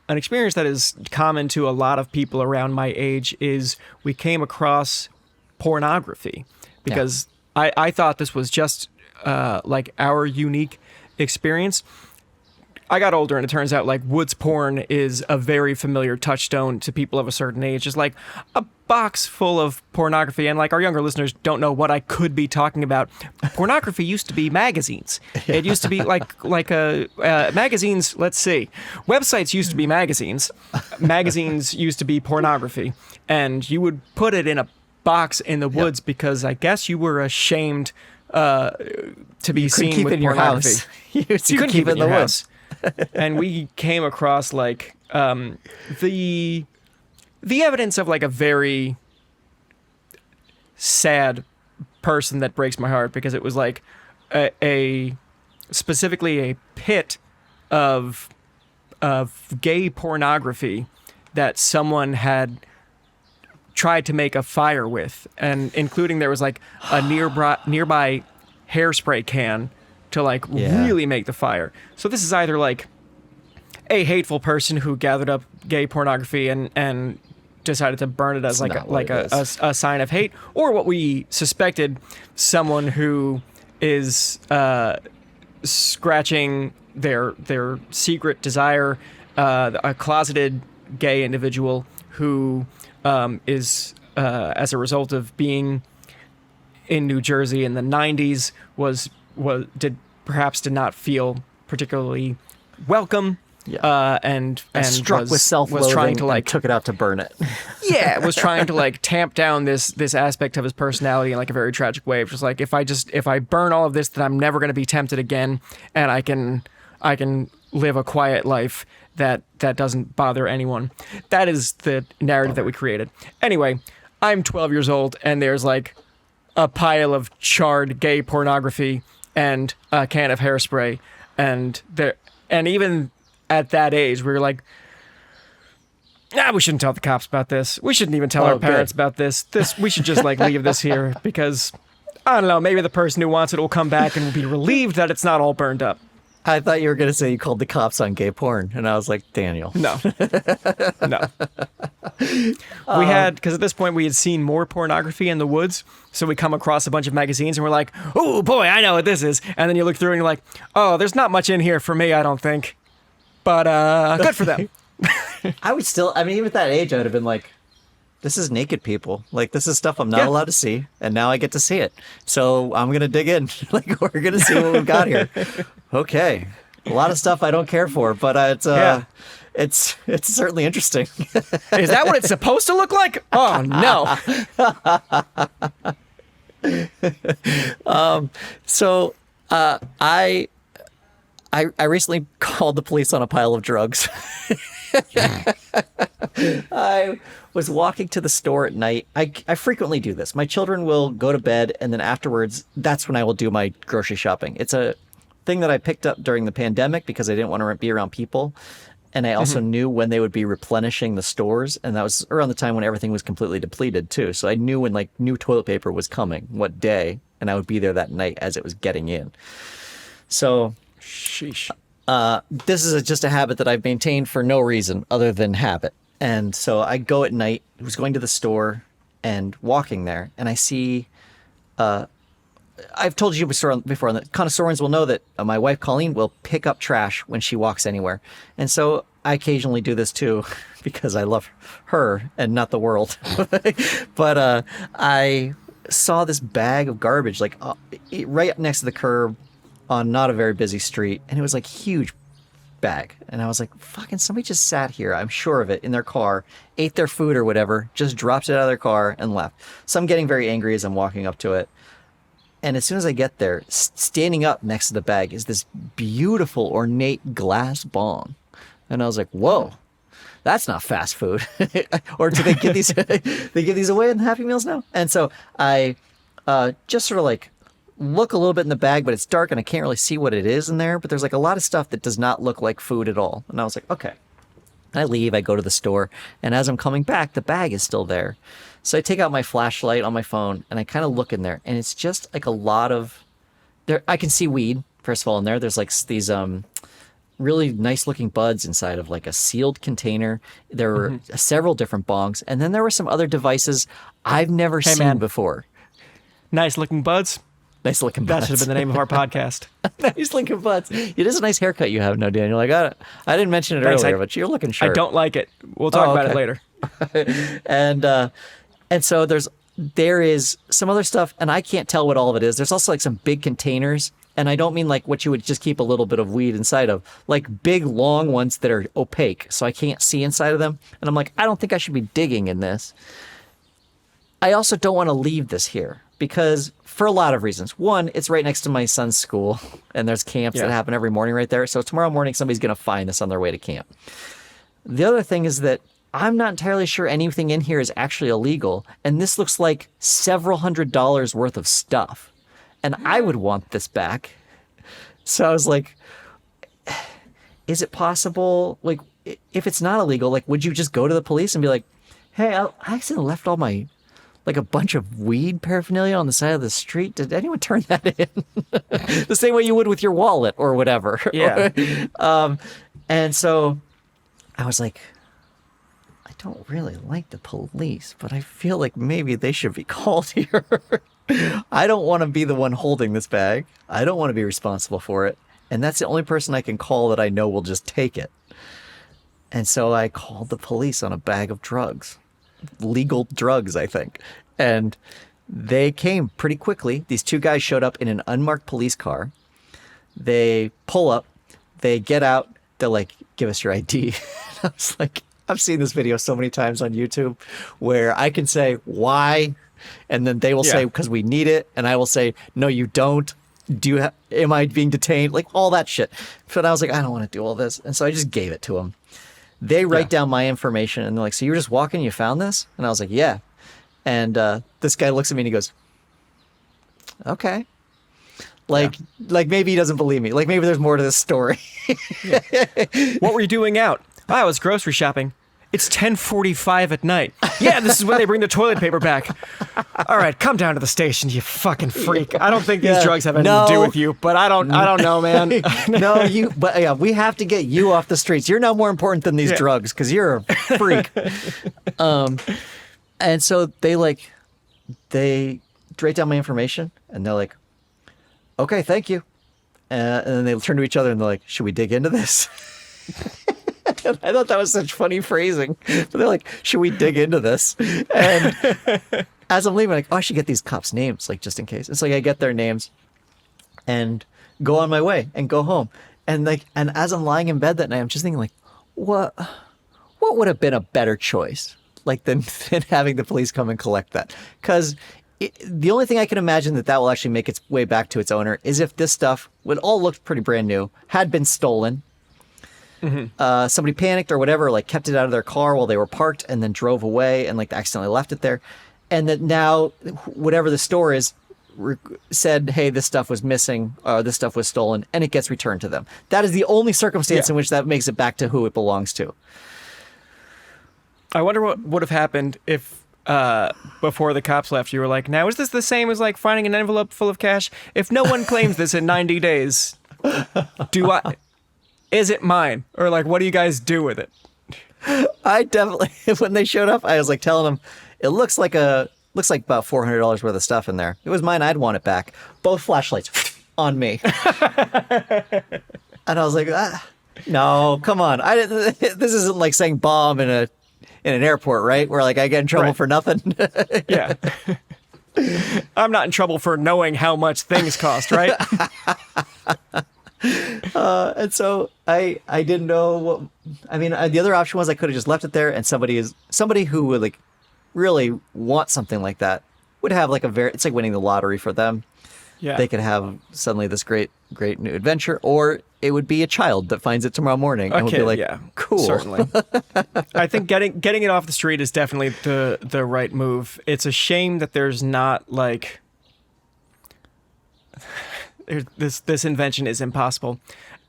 experience that is common to a lot of people around my age is we came across pornography. Because I thought this was just like our unique experience. I got older and it turns out like woods porn is a very familiar touchstone to people of a certain age. Just like a box full of pornography, and like our younger listeners don't know what I could be talking about. Pornography used to be magazines. It used to be like magazines. Let's see, websites used to be magazines. Magazines used to be pornography, and you would put it in a box in the woods because I guess you were ashamed to be seen with pornography. You couldn't keep it in the woods. And we came across like the evidence of like a very sad person that breaks my heart, because it was like specifically a pit of gay pornography that someone had tried to make a fire with, and including there was like a nearby hairspray can to like really make the fire. So this is either like a hateful person who gathered up gay pornography and decided to burn it as a sign of hate, or what we suspected, someone who is scratching their secret desire, a closeted gay individual who is as a result of being in New Jersey in the 90s did not feel particularly welcome and Struck with was self-loathing trying to and took it out to burn it. yeah, was trying to like tamp down this aspect of his personality in like a very tragic way. Just like if I burn all of this, then I'm never going to be tempted again, and I can live a quiet life that doesn't bother anyone. That is the narrative that we created. Anyway, I'm 12 years old, and there's like a pile of charred gay pornography and a can of hairspray, and even at that age, we were like, we shouldn't tell the cops about this. We shouldn't even tell our parents about this. We should just like leave this here because, I don't know, maybe the person who wants it will come back and will be relieved that it's not all burned up. I thought you were going to say you called the cops on gay porn, and I was like, Daniel. No. We had, because at this point we had seen more pornography in the woods, so we come across a bunch of magazines and we're like, oh boy, I know what this is. And then you look through and you're like, oh, there's not much in here for me, I don't think. But good for them. I would still, I mean, even at that age, I would have been like, this is naked people. Like, this is stuff I'm not allowed to see, and now I get to see it. So I'm going to dig in. Like, we're going to see what we've got here. Okay. A lot of stuff I don't care for, but it's certainly interesting. Is that what it's supposed to look like? Oh, no. I recently called the police on a pile of drugs. I was walking to the store at night. I frequently do this. My children will go to bed, and then afterwards, that's when I will do my grocery shopping. It's a thing that I picked up during the pandemic because I didn't want to be around people. And I also knew when they would be replenishing the stores. And that was around the time when everything was completely depleted, too. So I knew when like new toilet paper was coming, what day, and I would be there that night as it was getting in. So... Sheesh. This is just a habit that I've maintained for no reason other than habit. And so I go at night, I was going to the store and walking there, and I see, I've told you before, that connoisseurs will know that my wife Colleen will pick up trash when she walks anywhere. And so I occasionally do this too, because I love her and not the world. But I saw this bag of garbage, like right up next to the curb, on not a very busy street, and it was like huge bag. And I was like, fucking somebody just sat here, I'm sure of it, in their car, ate their food or whatever, just dropped it out of their car and left. So I'm getting very angry as I'm walking up to it. And as soon as I get there, standing up next to the bag is this beautiful ornate glass bong. And I was like, whoa, that's not fast food. Or do they give these they give these away in Happy Meals now? And so I just sort of like look a little bit in the bag, but it's dark and I can't really see what it is in there. But there's like a lot of stuff that does not look like food at all. And I was like, okay. I leave, I go to the store, and as I'm coming back, the bag is still there. So I take out my flashlight on my phone and I kind of look in there, and it's just like a lot of there. I can see weed, first of all, in there. There's like these really nice looking buds inside of like a sealed container. There were several different bongs, and then there were some other devices I've never seen before. Nice looking buds. Nice looking buds. That should have been the name of our podcast. Nice looking buds. It is a nice haircut you have now, Daniel. I didn't mention it earlier, but you're looking sharp. I don't like it. We'll talk about it later. And so there is some other stuff, and I can't tell what all of it is. There's also like some big containers, and I don't mean like what you would just keep a little bit of weed inside of, like big long ones that are opaque, so I can't see inside of them. And I'm like, I don't think I should be digging in this. I also don't want to leave this here because for a lot of reasons. One, it's right next to my son's school, and there's camps that happen every morning right there. So tomorrow morning, somebody's going to find this on their way to camp. The other thing is that I'm not entirely sure anything in here is actually illegal, and this looks like several $100s worth of stuff, and I would want this back. So I was like, is it possible, like, if it's not illegal, like, would you just go to the police and be like, hey, I accidentally left all my, like, a bunch of weed paraphernalia on the side of the street. Did anyone turn that in? The same way you would with your wallet or whatever. Yeah. And so I was like, I don't really like the police, but I feel like maybe they should be called here. I don't want to be the one holding this bag. I don't want to be responsible for it. And that's the only person I can call that I know will just take it. And so I called the police on a bag of drugs. Legal drugs, I think. And they came pretty quickly. These two guys showed up in an unmarked police car. They pull up, they get out, they're like, give us your ID. I was like, I've seen this video so many times on YouTube where I can say, why? And then they will say, because we need it. And I will say, no, you don't. Am I being detained? Like all that shit. But I was like, I don't want to do all this. And so I just gave it to them. They write down my information and they're like, so you were just walking, you found this? And I was like, yeah. And this guy looks at me and he goes, okay. Like maybe he doesn't believe me. Like maybe there's more to this story. What were you doing out? I was grocery shopping. It's 10:45 at night. Yeah, this is when they bring the toilet paper back. All right, come down to the station, you fucking freak. I don't think these drugs have anything to do with you, but I don't know, man. But we have to get you off the streets. You're no more important than these drugs because you're a freak. And so they write down my information and they're like, okay, thank you. And then they turn to each other and they're like, should we dig into this? I thought that was such funny phrasing. But they're like, should we dig into this? And as I'm leaving, I'm like, oh, I should get these cops' names, like just in case. It's like I get their names and go on my way and go home. And as I'm lying in bed that night, I'm just thinking like, what would have been a better choice? Like than having the police come and collect that? Because the only thing I can imagine that will actually make its way back to its owner is if this stuff, what all looked pretty brand new, had been stolen. Mm-hmm. Somebody panicked or whatever, like kept it out of their car while they were parked and then drove away and like accidentally left it there. And that now whatever the store is said, hey, this stuff was missing, this stuff was stolen, and it gets returned to them. That is the only circumstance in which that makes it back to who it belongs to. I wonder what would have happened if before the cops left, you were like, now is this the same as like finding an envelope full of cash? If no one claims this in 90 days, is it mine? Or like, what do you guys do with it? I definitely, when they showed up, I was like telling them, it looks like about $400 worth of stuff in there. If it was mine, I'd want it back. Both flashlights on me. And I was like, no, come on. This isn't like saying bomb in an airport, right? Where like I get in trouble for nothing. Yeah. I'm not in trouble for knowing how much things cost, right? And so I didn't know what, I mean, the other option was I could have just left it there and somebody who would like really want something like that would have like it's like winning the lottery for them. Yeah. They could have suddenly this great new adventure, or it would be a child that finds it tomorrow morning and would be like, cool. Certainly. I think getting it off the street is definitely the right move. It's a shame that there's not like this invention is impossible.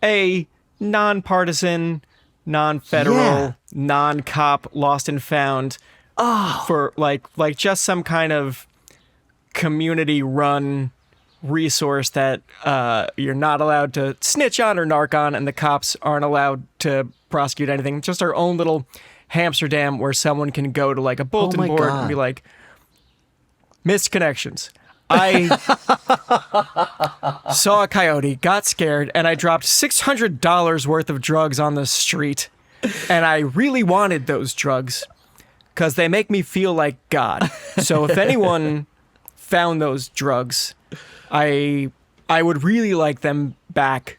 A non-partisan, non-federal, non-cop lost and found for like just some kind of community-run resource that you're not allowed to snitch on or narc on, and the cops aren't allowed to prosecute anything. Just our own little hamster dam where someone can go to like a bulletin board and be like, missed connections. I saw a coyote, got scared, and I dropped $600 worth of drugs on the street. And I really wanted those drugs because they make me feel like God. So if anyone found those drugs, I would really like them back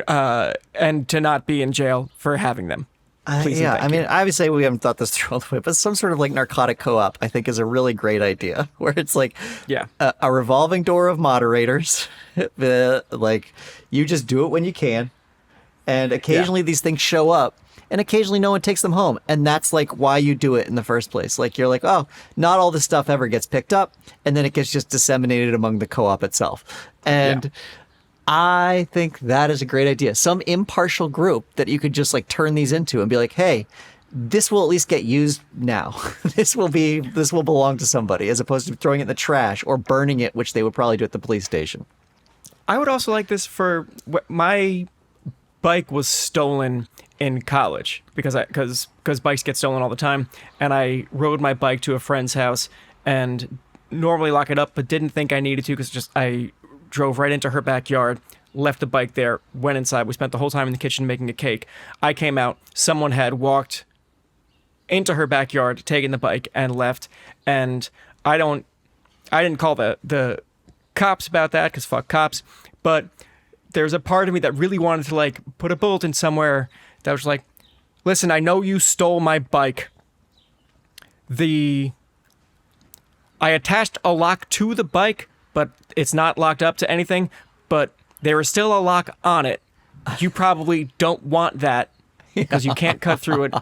and to not be in jail for having them. I mean, obviously we haven't thought this through all the way, but some sort of like narcotic co-op, I think, is a really great idea. Where it's like a revolving door of moderators, like you just do it when you can, and occasionally these things show up, and occasionally no one takes them home, and that's like why you do it in the first place. Like you're like, oh, not all this stuff ever gets picked up, and then it gets just disseminated among the co-op itself, and. I think that is a great idea. Some impartial group that you could just like turn these into and be like, hey, this will at least get used now. This will belong to somebody, as opposed to throwing it in the trash or burning it, which they would probably do at the police station. I would also like this for my bike was stolen in college because bikes get stolen all the time, and I rode my bike to a friend's house and normally lock it up, but didn't think I needed to because I drove right into her backyard, left the bike there, went inside. We spent the whole time in the kitchen making a cake. I came out. Someone had walked into her backyard, taken the bike, and left. And I didn't call the cops about that because fuck cops. But there's a part of me that really wanted to like put a bullet in somewhere that was like, listen, I know you stole my bike. I attached a lock to the bike, but it's not locked up to anything, but there is still a lock on it. You probably don't want that because you can't cut through it.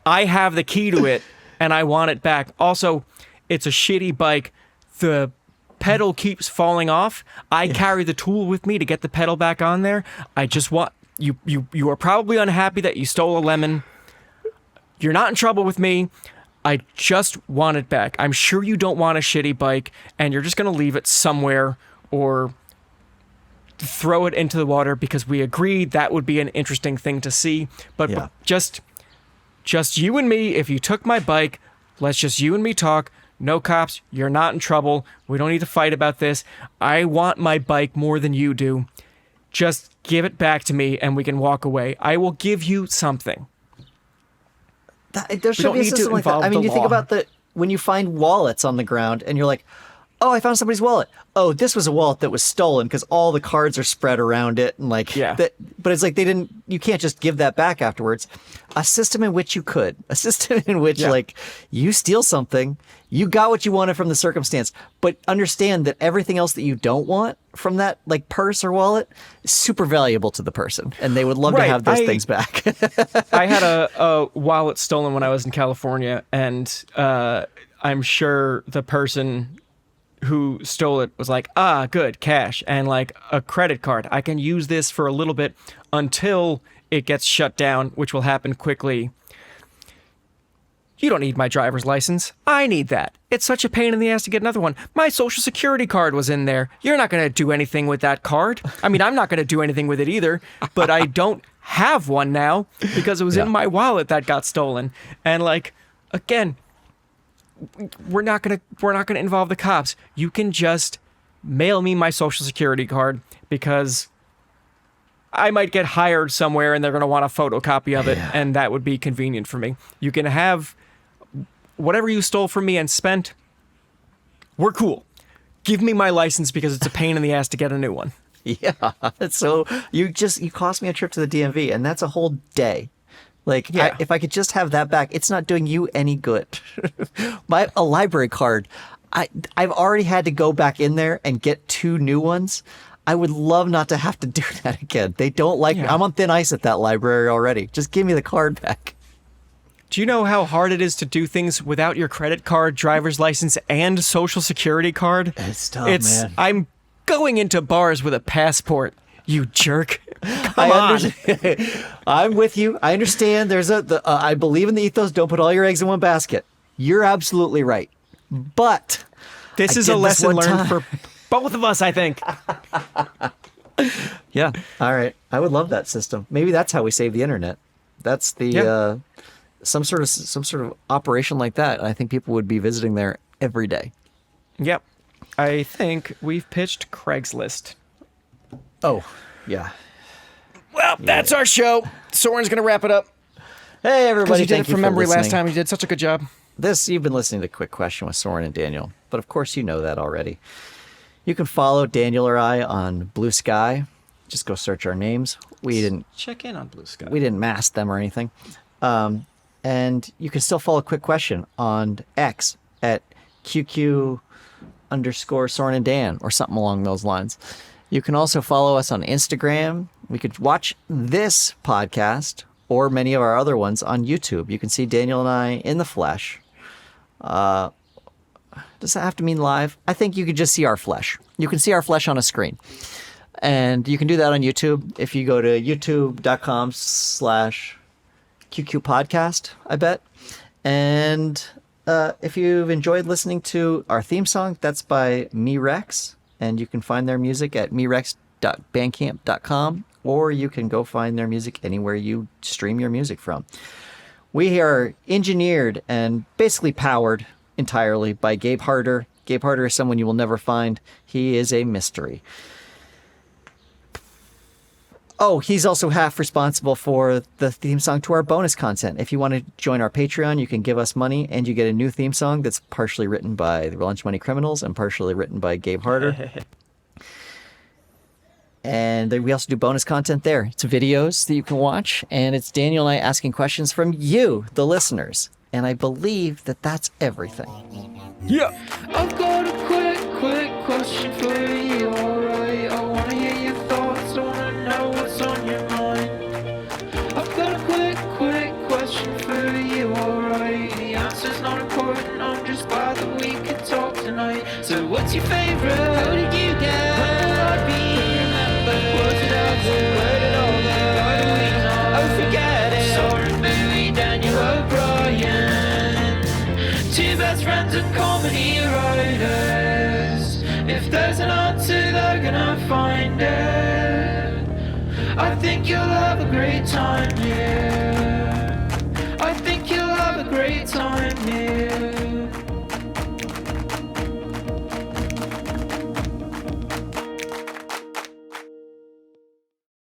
I have the key to it and I want it back. Also, it's a shitty bike. The pedal keeps falling off. I carry the tool with me to get the pedal back on there. I just want you are probably unhappy that you stole a lemon. You're not in trouble with me. I just want it back. I'm sure you don't want a shitty bike and you're just going to leave it somewhere or throw it into the water because we agreed that would be an interesting thing to see. But just you and me, if you took my bike, let's just you and me talk. No cops, you're not in trouble. We don't need to fight about this. I want my bike more than you do. Just give it back to me and we can walk away. I will give you something. There should be a system like that. I mean, you think about when you find wallets on the ground and you're like, oh, I found somebody's wallet. Oh, this was a wallet that was stolen because all the cards are spread around it and like that. But it's like you can't just give that back afterwards. A system in which you could. A system in which like you steal something, you got what you wanted from the circumstance, but understand that everything else that you don't want from that like purse or wallet is super valuable to the person and they would love to have those things back. I had a wallet stolen when I was in California and I'm sure the person who stole it was like, good, cash, and like a credit card. I can use this for a little bit until it gets shut down, which will happen quickly. You don't need my driver's license. I need that. It's such a pain in the ass to get another one. My social security card was in there. You're not going to do anything with that card. I mean, I'm not going to do anything with it either, but I don't have one now because it was in my wallet that got stolen. And like, again, we're not gonna involve the cops. You can just mail me my social security card because I might get hired somewhere and they're gonna want a photocopy of it, and that would be convenient for me. You can have whatever you stole from me and spent. We're cool. Give me my license because it's a pain in the ass to get a new one. Yeah. So you cost me a trip to the DMV, and that's a whole day. Like, if I could just have that back, it's not doing you any good. A library card, I've already had to go back in there and get 2 new ones. I would love not to have to do that again. They don't like me. I'm on thin ice at that library already. Just give me the card back. Do you know how hard it is to do things without your credit card, driver's license, and social security card? It's tough, man. I'm going into bars with a passport. You jerk. Come on. I'm with you. I understand. There's I believe in the ethos, don't put all your eggs in one basket. You're absolutely right. But this is a lesson learned for both of us, I think. Yeah. All right. I would love that system. Maybe that's how we save the internet. That's the some sort of operation like that. I think people would be visiting there every day. Yep. I think we've pitched Craigslist. Oh, yeah. Well, that's our show. Soren's going to wrap it up. Hey, everybody. You did it from memory last time. You did such a good job. You've been listening to Quick Question with Soren and Daniel, but of course you know that already. You can follow Daniel or I on Blue Sky. Just go search our names. We didn't check in on Blue Sky. We didn't mask them or anything. And you can still follow Quick Question on X at QQ_Soren and Dan or something along those lines. You can also follow us on Instagram. We could watch this podcast or many of our other ones on YouTube. You can see Daniel and I in the flesh. Does that have to mean live? I think you could just see our flesh. You can see our flesh on a screen. And you can do that on YouTube if you go to youtube.com/QQpodcast, I bet. And if you've enjoyed listening to our theme song, that's by Me Rex. And you can find their music at merex.bandcamp.com, or you can go find their music anywhere you stream your music from. We are engineered and basically powered entirely by Gabe Harder. Gabe Harder is someone you will never find. He is a mystery. Oh, he's also half responsible for the theme song to our bonus content. If you want to join our Patreon, you can give us money and you get a new theme song that's partially written by the Lunch Money Criminals and partially written by Gabe Harder. And then we also do bonus content there. It's videos that you can watch, and it's Daniel and I asking questions from you, the listeners. And I believe that that's everything. Yeah. I've got a quick question for you, alright? I wanna hear your thoughts, I wanna know what's on your mind. I've got a quick question for you, alright? The answer's not important, I'm just glad that we could talk tonight. So what's your favourite? How did you get? When will I be remembered? Was it ever? Where did all the weeks on? Oh, forget it. Soren, Bowie, Daniel O'Brien. Two best friends and comedy writers. If there's an answer, they're gonna find it. I think you'll have a great time here.